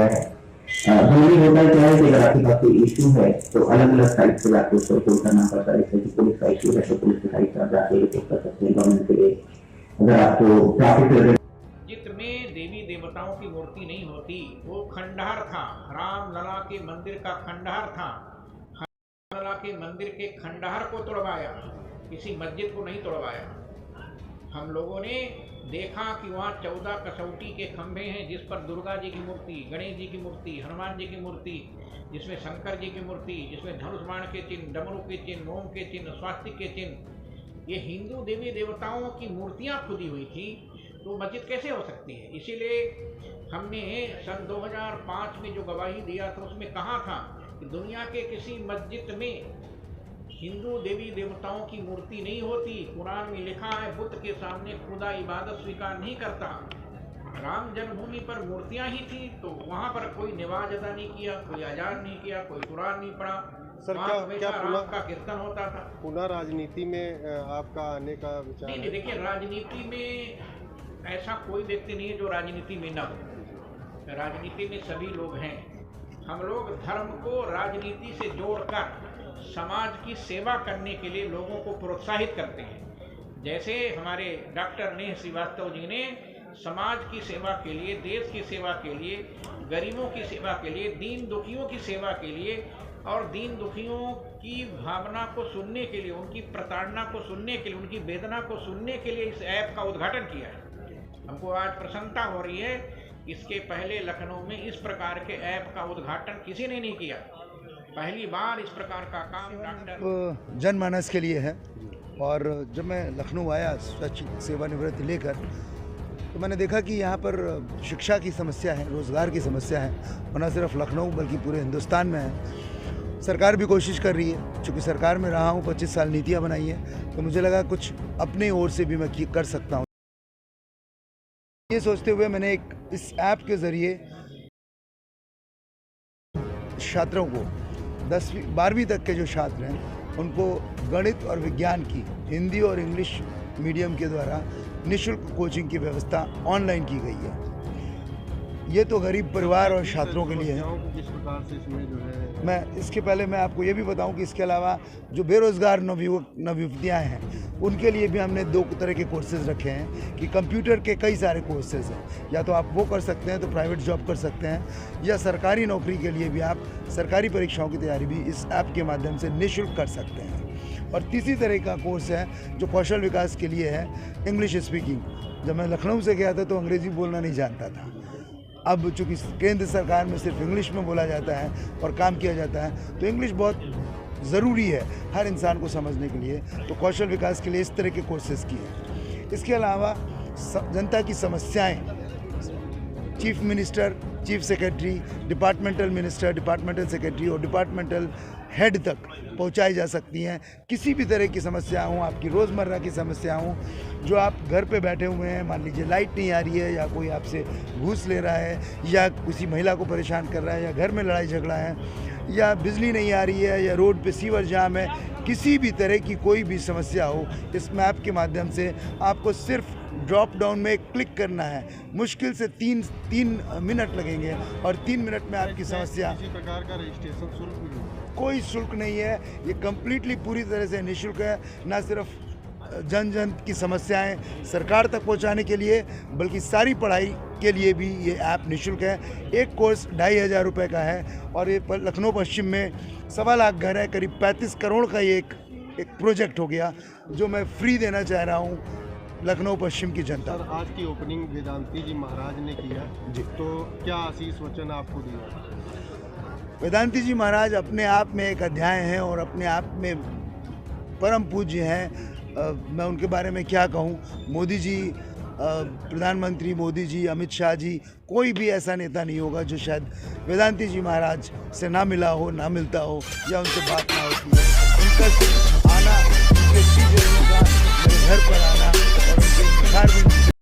है। जरूरी होता है क्या है कि अगर आपके पास कोई इशू है तो अलग अलग साइड से जाकर उसको रिपोर्ट करना पड़ता है। जैसे कि पुलिस का इशू है तो पुलिस की साइड से आप जाके रिपोर्ट कर सकते हैं गवर्नमेंट के लिए। अगर आपको ट्रैफिक में देवी देवताओं की मूर्ति नहीं होती, वो खंडहर था, रामलला के मंदिर का खंडहर था। रामलला के मंदिर के खंडहर को तोड़वाया, किसी मस्जिद को नहीं तोड़वाया। हम लोगों ने देखा कि वहाँ 14 कसौटी के खंभे हैं जिस पर दुर्गा जी की मूर्ति, गणेश जी की मूर्ति, हनुमान जी की मूर्ति, जिसमें शंकर जी की मूर्ति, जिसमें धनुष बाण के चिन्ह, डमरू के चिन्ह, ओम के चिन्ह, स्वास्तिक के चिन्ह, ये हिंदू देवी देवताओं की मूर्तियाँ खुदी हुई थी, तो मस्जिद कैसे हो सकती है। इसीलिए हमने सन 2005 में जो गवाही दिया था उसमें कहा था कि दुनिया के किसी मस्जिद में हिंदू देवी देवताओं की मूर्ति नहीं होती। कुरान में लिखा है बुत के सामने खुदा इबादत स्वीकार नहीं करता। राम जन्मभूमि पर मूर्तियां ही थी तो वहां पर कोई नमाज अदा नहीं किया, कोई अजान नहीं किया, कोई कुरान नहीं पढ़ा। सर क्या राम का कीर्तन होता था। पुनः राजनीति में आपका आने का विचार? नहीं, देखिए राजनीति में ऐसा कोई व्यक्ति नहीं है जो राजनीति में न हो। राजनीति में सभी लोग हैं। हम लोग धर्म को राजनीति से जोड़कर समाज की सेवा करने के लिए लोगों को प्रोत्साहित करते हैं। जैसे हमारे डॉक्टर नेह श्रीवास्तव जी ने समाज की सेवा के लिए, देश की सेवा के लिए, गरीबों की सेवा के लिए, दीन दुखियों की सेवा के लिए और दीन दुखियों की भावना को सुनने के लिए, उनकी प्रताड़ना को सुनने के लिए, उनकी वेदना को सुनने के लिए इस ऐप का उद्घाटन किया है। हमको आज प्रसन्नता हो रही है, इसके पहले लखनऊ में इस प्रकार के ऐप का उद्घाटन किसी ने नहीं किया। पहली बार इस प्रकार का काम डॉक्टर जनमानस के लिए है। और जब मैं लखनऊ आया स्वच्छ सेवानिवृत्ति लेकर, तो मैंने देखा कि यहाँ पर शिक्षा की समस्या है, रोज़गार की समस्या है, और न सिर्फ लखनऊ बल्कि पूरे हिंदुस्तान में है। सरकार भी कोशिश कर रही है। चूँकि सरकार में रहा हूँ, 25 साल नीतियाँ बनाई हैं, तो मुझे लगा कुछ अपने ओर से भी मैं कर सकता हूँ। ये सोचते हुए मैंने इस ऐप के ज़रिए छात्रों को 10वीं 12वीं तक के जो छात्र हैं उनको गणित और विज्ञान की हिंदी और इंग्लिश मीडियम के द्वारा निःशुल्क कोचिंग की व्यवस्था ऑनलाइन की गई है। ये तो गरीब परिवार और छात्रों के लिए है। किस प्रकार से इसमें जो है इसके पहले मैं आपको ये भी बताऊं कि इसके अलावा जो बेरोज़गार नवयुवतियाँ हैं उनके लिए भी हमने 2 तरह के कोर्सेज़ रखे हैं कि कंप्यूटर के कई सारे कोर्सेज़ हैं। या तो आप वो कर सकते हैं तो प्राइवेट जॉब कर सकते हैं, या सरकारी नौकरी के लिए भी आप सरकारी परीक्षाओं की तैयारी भी इस ऐप के माध्यम से निःशुल्क कर सकते हैं। और तीसरी तरह का कोर्स है जो कौशल विकास के लिए है, इंग्लिश स्पीकिंग। जब मैं लखनऊ से गया था तो अंग्रेज़ी बोलना नहीं जानता था। अब चूँकि केंद्र सरकार में सिर्फ इंग्लिश में बोला जाता है और काम किया जाता है, तो इंग्लिश बहुत ज़रूरी है हर इंसान को समझने के लिए। तो कौशल विकास के लिए इस तरह के कोर्सेज़ किए। इसके अलावा जनता की समस्याएं chief minister, chief secretary, departmental minister, departmental secretary और डिपार्टमेंटल हेड तक पहुंचाई जा सकती हैं। किसी भी तरह की समस्या हो, आपकी रोज़मर्रा की समस्या हो, जो आप घर पे बैठे हुए हैं, मान लीजिए लाइट नहीं आ रही है, या कोई आपसे घूस ले रहा है, या किसी महिला को परेशान कर रहा है, या घर में लड़ाई झगड़ा है, या बिजली नहीं आ रही है, या रोड पे सीवर जाम है, किसी भी तरह की कोई भी समस्या हो, इस मैप के माध्यम से आपको सिर्फ ड्रॉप डाउन में क्लिक करना है। मुश्किल से 3 मिनट लगेंगे और 3 मिनट में आपकी समस्या। किसी प्रकार का रजिस्ट्रेशन शुल्क भी कोई शुल्क नहीं है। ये कम्प्लीटली पूरी तरह से निःशुल्क है। ना सिर्फ जन जन की समस्याएं सरकार तक पहुंचाने के लिए, बल्कि सारी पढ़ाई के लिए भी ये ऐप निःशुल्क है। एक कोर्स 2500 रुपये का है और ये लखनऊ पश्चिम में 1.25 लाख घर है, करीब 35 करोड़ का ये एक प्रोजेक्ट हो गया जो मैं फ्री देना चाह रहा हूँ लखनऊ पश्चिम की जनता। सर, आज की ओपनिंग वेदांती जी महाराज ने किया जी, तो क्या आशीष वचन आपको दिया? वेदांती जी महाराज अपने आप में एक अध्याय हैं और अपने आप में परम पूज्य हैं। मैं उनके बारे में क्या कहूँ। मोदी जी, प्रधानमंत्री मोदी जी, अमित शाह जी, कोई भी ऐसा नेता नहीं होगा जो शायद वेदांती जी महाराज से ना मिला हो, ना मिलता हो, या उनसे बात ना होती है। उनका सिर्फ आना, उनके श्री चरणों का मेरे घर पर आना और उनके